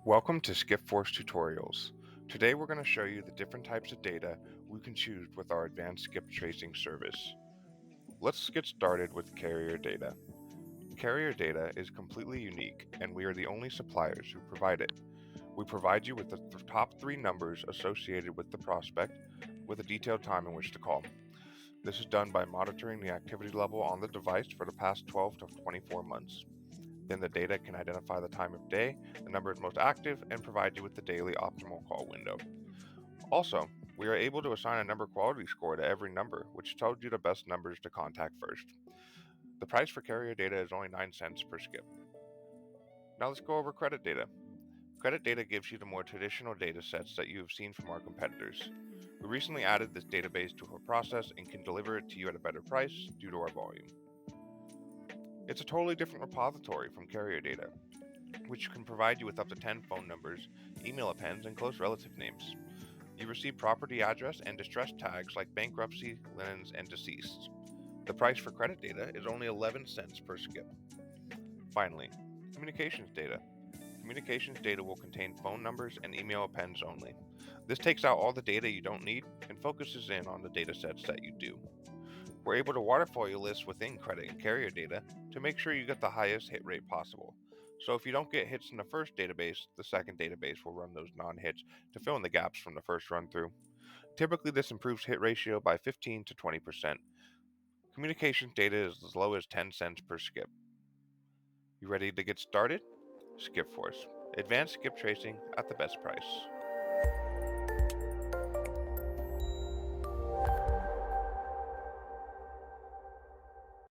Welcome to SkipForce Tutorials. Today we're going to show you the different types of data we can choose with our advanced skip tracing service. Let's get started with carrier data. Carrier data is completely unique and we are the only suppliers who provide it. We provide you with the top three numbers associated with the prospect with a detailed time in which to call. This is done by monitoring the activity level on the device for the past 12 to 24 months. Then the data can identify the time of day, the number is most active, and provide you with the daily optimal call window. Also, we are able to assign a number quality score to every number, which tells you the best numbers to contact first. The price for carrier data is only 9 cents per skip. Now let's go over credit data. Credit data gives you the more traditional data sets that you have seen from our competitors. We recently added this database to our process and can deliver it to you at a better price due to our volume. It's a totally different repository from carrier data, which can provide you with up to 10 phone numbers, email appends, and close relative names. You receive property address and distress tags like bankruptcy, linens, and deceased. The price for credit data is only 11 cents per skip. Finally, communications data. Communications data will contain phone numbers and email appends only. This takes out all the data you don't need and focuses in on the data sets that you do. We're able to waterfall your list within credit and carrier data to make sure you get the highest hit rate possible. So if you don't get hits in the first database, the second database will run those non-hits to fill in the gaps from the first run through. Typically, this improves hit ratio by 15 to 20%. Communications data is as low as 10 cents per skip. You ready to get started? SkipForce. Advanced skip tracing at the best price.